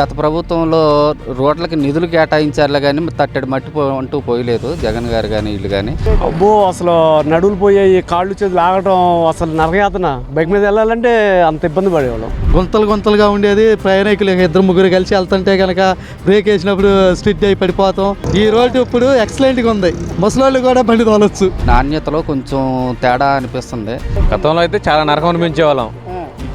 గత ప్రభుత్వంలో రోడ్లకి నిధులు కేటాయించారులే కానీ తట్టడి మట్టి అంటూ పోయలేదు జగన్ గారు కానీ వీళ్ళు కానీ. అబ్బో అసలు నడువులు పోయాయి, కాళ్ళు చేతులు లాగటం, అసలు నరకయాతన. బైక్ మీద వెళ్ళాలంటే అంత ఇబ్బంది పడేవాళ్ళం. గుంతలుగా ఉండేది. ప్రయాణికులు ఇద్దరు ముగ్గురు కలిసి వెళ్తుంటే కనుక బ్రేక్ వేసినప్పుడు స్ట్రిట్ అయి పడిపోతాం. ఈ రోడ్డు ఇప్పుడు ఎక్సలెంట్గా ఉంది, ముసలోళ్ళు కూడా బండి తోలొచ్చు. నాణ్యతలో కొంచెం తేడా అనిపిస్తుంది. గతంలో అయితే చాలా నరకం అనిపించే వాళ్ళం,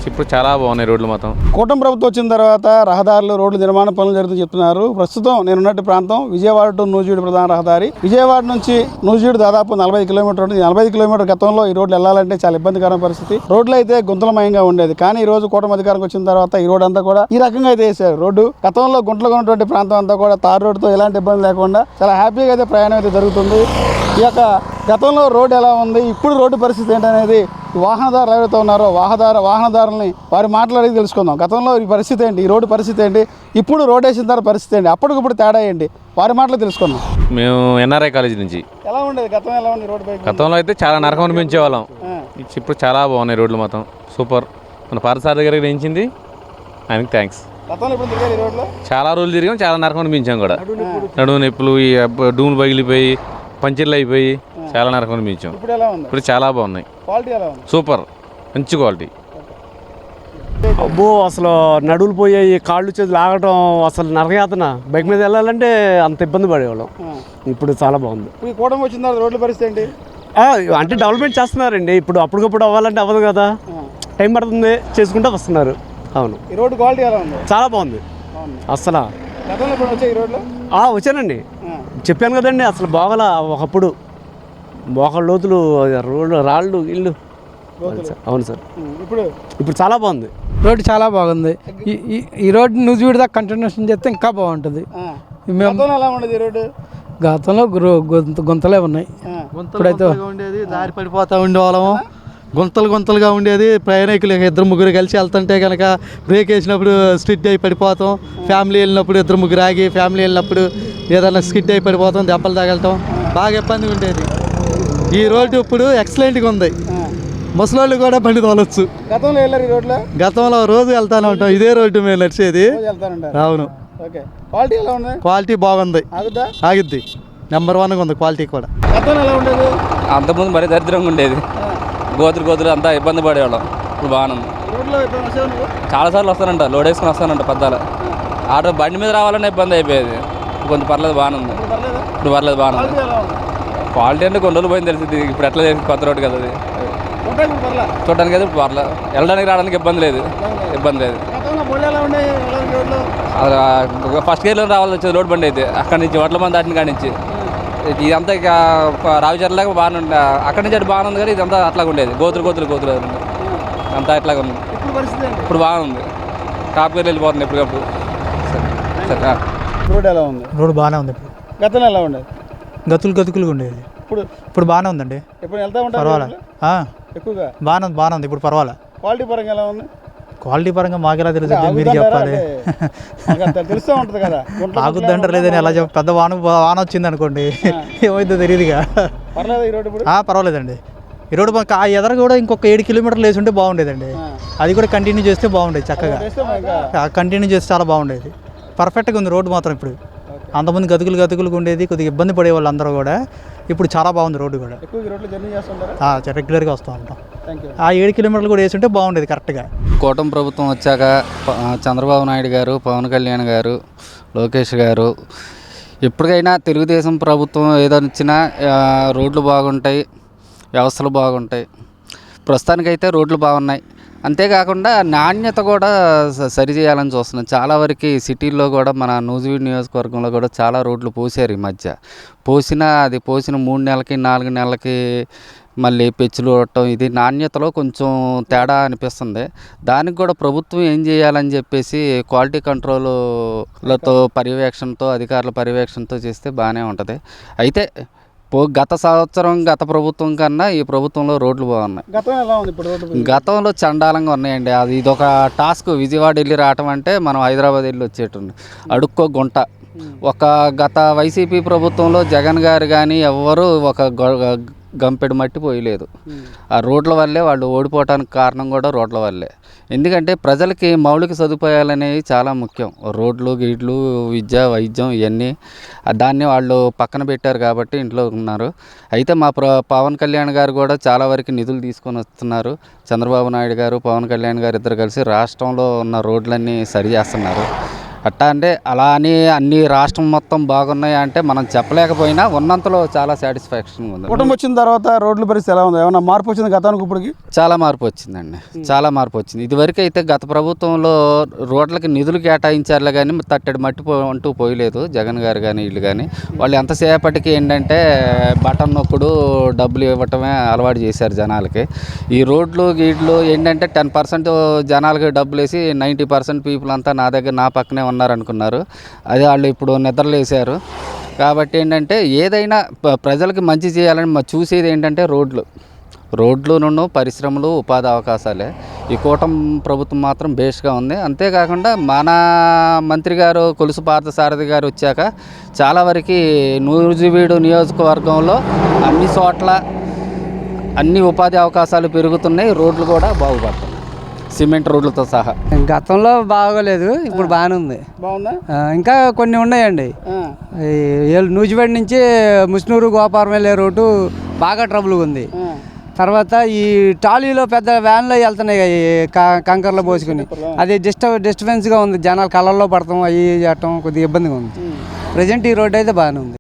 ఇప్పుడు చాలా బాగున్నాయి రోడ్లు మొత్తం. కూటమి ప్రభుత్వం వచ్చిన తర్వాత రహదారులు రోడ్లు నిర్మాణ పనులు జరుగుతూ చెప్తున్నారు. ప్రస్తుతం నేనున్నట్టు ప్రాంతం విజయవాడ టు నూజివీడు ప్రధాన రహదారి. విజయవాడ నుంచి నూజివీడు దాదాపు 45 కిలోమీటర్ ఉంటుంది. 45 కిలోమీటర్ గతంలో ఈ రోడ్లు వెళ్ళాలంటే చాలా ఇబ్బందికరమైన పరిస్థితి. రోడ్లు అయితే గుంతలమయంగా ఉండేది. కానీ ఈ రోజు కూటమి అధికారం వచ్చిన తర్వాత ఈ రోడ్ అంతా కూడా ఈ రకంగా అయితే వేసారు. రోడ్డు గతంలో గుంటలుగా ఉన్నటువంటి ప్రాంతం అంతా కూడా తార్ రోడ్డుతో ఎలాంటి ఇబ్బంది లేకుండా చాలా హ్యాపీగా అయితే ప్రయాణం అయితే జరుగుతుంది. ఈ యొక్క గతంలో రోడ్డు ఎలా ఉంది, ఇప్పుడు రోడ్డు పరిస్థితి ఏంటనేది వాహనదారులు ఎవరైతే ఉన్నారో వాహనదారులని వారి మాట్లాడి తెలుసుకుందాం. గతంలో ఈ పరిస్థితి ఏంటి, ఈ రోడ్డు పరిస్థితి ఏంటి, ఇప్పుడు రోడ్ వేసిన తర్వాత పరిస్థితి ఏంటి, అప్పటికిప్పుడు తేడా ఏంటి, వారి మాటలు తెలుసుకుందాం. మేము ఎన్ఆర్ఐ కాలేజీ నుంచి. ఎలా ఉండేది గతం, ఎలా ఉంది రోడ్డు? గతంలో అయితే చాలా నరకం అనిపించే వాళ్ళం, ఇప్పుడు చాలా బాగున్నాయి రోడ్లు మొత్తం. సూపర్. మన పారసార్ దగ్గర వేయించింది, ఆయనకి థ్యాంక్స్. గతంలో ఇప్పుడు తిరిగారు ఈ రోడ్లో చాలా రోజులు తిరిగాం, చాలా నరకం అనిపించాం కూడా. నడుము నొప్పులు, ఈ డూములు పగిలిపోయి పంచర్లు అయిపోయి చాలా నరకం అనిపించాం. ఇప్పుడు ఎలా ఉంది? ఇప్పుడు చాలా బాగున్నాయి. క్వాలిటీ ఎలా ఉంది? సూపర్, మంచి క్వాలిటీ. అబ్బో అసలు నడువులు పోయాయి, కాళ్ళు చేతులు లాగటం, అసలు నరకయాతన. బైక్ మీద వెళ్ళాలంటే అంత ఇబ్బంది పడేవాళ్ళం. ఇప్పుడు చాలా బాగుంది. ఈ కూటమి వచ్చిన తర్వాత రోడ్ల పరిస్థితి ఏంటి? అంటే డెవలప్మెంట్ చేస్తున్నారండి. ఇప్పుడు అప్పటికప్పుడు అవ్వాలంటే అవ్వదు కదా, టైం పడుతుంది, చేసుకుంటూ వస్తున్నారు. అవును. ఈ రోడ్డు క్వాలిటీ ఎలా ఉంది? చాలా బాగుంది అసలు. గతంలో ఇప్పుడు వచ్చాయి ఈ రోడ్లో? వచ్చానండి, చెప్పాను కదండి. అసలు బాగల ఒకప్పుడు మోకాళ్ళ లోతులు, రోడ్లు రాళ్ళు ఇల్లు. అవును సార్. ఇప్పుడు చాలా బాగుంది. రోడ్డు చాలా బాగుంది. ఈ రోడ్డు నూజివీడు దాకా కంటిన్యూషన్ చేస్తే ఇంకా బాగుంటుంది. ఎలా ఉండేది ఈ రోడ్డు? గతంలో గుంతలే ఉన్నాయి. ఇప్పుడైతే ఉండేది, దారి పడిపోతూ ఉండేవాళ్ళము. గుంతలుగా ఉండేది. ప్రయాణికులు ఇద్దరు ముగ్గురు కలిసి వెళ్తుంటే కనుక బ్రేక్ వేసినప్పుడు స్ట్రిట్ అయి పడిపోతాం. ఫ్యామిలీ వెళ్ళినప్పుడు ఇద్దరు ముగ్గురు ఆగి ఫ్యామిలీ వెళ్ళినప్పుడు ఏదైనా స్కిడ్ అయి పడిపోతాం, దెబ్బలు తగలటం బాగా ఇబ్బందిగా ఉండేది. ఈ రోడ్డు ఇప్పుడు ఎక్సలెంట్గా ఉంది, ముసలోళ్ళు కూడా బండి తోలొచ్చు. గతంలో వెళ్ళారు ఈ రోడ్లో? గతంలో రోజు వెళ్తానే ఉంటాం, ఇదే రోడ్డు మేము నడిచేది. అవును. క్వాలిటీ ఎలా ఉంది? క్వాలిటీ బాగుంది, ఆగిద్ది. నెంబర్ 1గా ఉంది క్వాలిటీ కూడా. గతంలో ఎలా ఉండేది? అంతకుముందు మరీ దరిద్రంగా ఉండేది, గోతులు అంతా ఇబ్బంది పడేవాళ్ళం. ఇప్పుడు బాగానే ఉంది. చాలాసార్లు వస్తానంట, లోడ్ వేసుకుని వస్తానంట పెద్దాల. ఆటో బండి మీద రావాలన్నా ఇబ్బంది అయిపోయేది. కొంచెం పర్లేదు, బాగానే ఉంది. ఇప్పుడు పర్లేదు, బాగానే ఉంది. క్వాలిటీ అంటే కొన్ని రోజులు పోయింది తెలిసింది. ఇప్పుడు ఎట్లా చేసి కొత్త రోడ్డు కదా అది, చూడడానికి అయితే ఇప్పుడు పర్లేదు. వెళ్ళడానికి రావడానికి ఇబ్బంది లేదు. ఫస్ట్ గేర్లో రావాల్సి వచ్చేది రోడ్ బండి అయితే. అక్కడి నుంచి వడ్ల మంది దాటిని కాడి నుంచి ఇదంతా ఇక రావిచర్లాగా బాగానే ఉండే. అక్కడి నుంచి అటు బాగానే ఉంది, కానీ ఇదంతా అట్లాగా ఉండేది. గోతులు అంతా ఇట్లాగా ఉంది. ఇప్పుడు బాగానే ఉంది, టాప్ గేర్లు వెళ్ళిపోతుంది ఎప్పటికప్పుడు. రోడ్ ఎలా ఉంది? రోడ్డు బాగానే ఉంది. ఇప్పుడు గతంలో ఎలా ఉండేది? గతుకులుగా ఉండేది. ఇప్పుడు బాగానే ఉందండి. ఇప్పుడు వెళ్తా ఉంటారు పర్వాలేదు, ఎక్కువగా బాగానే ఉంది. ఇప్పుడు పర్వాలేదు. క్వాలిటీ పరంగా ఎలా ఉంది? క్వాలిటీ పరంగా మాకెలా తెలుస్తుంది, మీరు చెప్పాలి. తెలుస్తూ ఉంటుంది కదా. ఆగుద్ది అంటారు లేదని ఎలా చెప్పి, పెద్ద వాన వచ్చింది అనుకోండి, ఏమైందో తెలియదుగా. పర్లేదు ఈ రోడ్డు ఇప్పుడు? పర్వాలేదండి. ఈ రోడ్డు ఆ ఎదర కూడా ఇంకొక 7 కిలోమీటర్లు వేసి ఉంటే బాగుండేదండి. అది కూడా కంటిన్యూ చేస్తే బాగుండేది, చక్కగా కంటిన్యూ చేస్తే చాలా బాగుండేది. పర్ఫెక్ట్గా ఉంది రోడ్డు మాత్రం ఇప్పుడు. అంతమంది గతుకులుగా ఉండేది, కొద్దిగా ఇబ్బంది పడేవాళ్ళు అందరూ కూడా. ఇప్పుడు చాలా బాగుంది రోడ్డు కూడా. రెగ్యులర్గా వస్తూ ఉంటాం. ఆ 7 కిలోమీటర్లు కూడా వేసి ఉంటే బాగుండేది కరెక్ట్గా. కూటమి ప్రభుత్వం వచ్చాక చంద్రబాబు నాయుడు గారు, పవన్ కళ్యాణ్ గారు, లోకేష్ గారు, ఎప్పటికైనా తెలుగుదేశం ప్రభుత్వం ఏదైనా వచ్చినా రోడ్లు బాగుంటాయి, వ్యవస్థలు బాగుంటాయి. ప్రస్తుతానికైతే రోడ్లు బాగున్నాయి. అంతేకాకుండా నాణ్యత కూడా సరిచేయాలని చూస్తున్నాం. చాలా వరకు సిటీల్లో కూడా మన నూజివీడు నియోజకవర్గంలో కూడా చాలా రోడ్లు పోసారు ఈ మధ్య. అది పోసిన 3 నెలలకి 4 నెలలకి మళ్ళీ పెచ్చులు కొట్టడం, ఇది నాణ్యతలో కొంచెం తేడా అనిపిస్తుంది. దానికి కూడా ప్రభుత్వం ఏం చేయాలని చెప్పేసి క్వాలిటీ కంట్రోల్తో పర్యవేక్షణతో, అధికారుల పర్యవేక్షణతో చేస్తే బాగానే ఉంటుంది. అయితే గత సంవత్సరం గత ప్రభుత్వం కన్నా ఈ ప్రభుత్వంలో రోడ్లు బాగున్నాయి. గతంలో చండాలంగా ఉన్నాయండి. అది ఇదొక టాస్క్. విజయవాడ వెళ్ళి రావటం అంటే మనం హైదరాబాద్ వెళ్ళి వచ్చేటండి, అడుక్కో గుంట. ఒక గత వైసీపీ ప్రభుత్వంలో జగన్ గారు కానీ ఎవ్వరూ ఒక గంపెడు మట్టి పోయలేదు. ఆ రోడ్ల వల్లే వాళ్ళు ఓడిపోవటానికి కారణం కూడా రోడ్ల వల్లే. ఎందుకంటే ప్రజలకి మౌలిక సదుపాయాలు అనేవి చాలా ముఖ్యం. రోడ్లు గీడ్లు విద్య వైద్యం ఇవన్నీ దాన్ని వాళ్ళు పక్కన పెట్టారు కాబట్టి ఇంట్లో ఉన్నారు. అయితే మా పవన్ కళ్యాణ్ గారు కూడా చాలా వరకు నిధులు తీసుకొని వస్తున్నారు. చంద్రబాబు నాయుడు గారు పవన్ కళ్యాణ్ గారు ఇద్దరు కలిసి రాష్ట్రంలో ఉన్న రోడ్లన్నీ సరి చేస్తున్నారు. అట్టా అంటే అలా అని అన్ని రాష్ట్రం మొత్తం బాగున్నాయి అంటే మనం చెప్పలేకపోయినా ఉన్నంతలో చాలా సాటిస్ఫాక్షన్గా ఉంది. కుటుంబం వచ్చిన తర్వాత రోడ్ల పరిస్థితి ఎలా ఉంది? ఏమన్నా మార్పు వచ్చింది గతానికి ఇప్పటికి? చాలా మార్పు వచ్చిందండి, చాలా మార్పు వచ్చింది. ఇదివరకు అయితే గత ప్రభుత్వంలో రోడ్లకి నిధులు కేటాయించారులే కానీ తట్టడి మట్టి అంటూ పోయలేదు జగన్ గారు కానీ వీళ్ళు కానీ. వాళ్ళు ఎంతసేపటికి ఏంటంటే బటన్ నొక్కుడు డబ్బులు ఇవ్వటమే అలవాటు చేశారు జనాలకి. ఈ రోడ్లు గీడ్లు ఏంటంటే 10% జనాలకి డబ్బులు వేసి 90% పీపుల్ అంతా నా దగ్గర నా పక్కనే ఉన్నారనుకున్నారు. అది వాళ్ళు ఇప్పుడు నిద్రలేశారు. కాబట్టి ఏంటంటే ఏదైనా ప్రజలకు మంచి చేయాలని చూసేది ఏంటంటే రోడ్లు పరిశ్రమలు ఉపాధి అవకాశాలే. ఈ కూటమి ప్రభుత్వం మాత్రం బేస్గా ఉంది. అంతేకాకుండా మన మంత్రి గారు కొలుసు పార్థసారథి గారు వచ్చాక చాలా వరకు నూజివీడు నియోజకవర్గంలో అన్ని చోట్ల అన్ని ఉపాధి అవకాశాలు పెరుగుతున్నాయి. రోడ్లు కూడా బాగుపడుతున్నాయి సిమెంట్ రోడ్లతో సహా. గతంలో బాగోలేదు, ఇప్పుడు బాగానే ఉంది. బాగుందా? ఇంకా కొన్ని ఉన్నాయండి. నూజివేడ్ నుంచి ముస్నూరు గోపారం వెళ్ళే రోడ్డు బాగా ట్రబుల్గా ఉంది. తర్వాత ఈ టాలీలో పెద్ద వ్యాన్లో వెళ్తున్నాయి కంకర్లో పోసుకుని, అది డిస్టర్బెన్స్గా ఉంది. జనాలు కళ్ళల్లో పడతాం అవి చేయటం కొద్దిగా ఇబ్బందిగా ఉంది. ప్రజెంట్ ఈ రోడ్డు అయితే బాగానే ఉంది.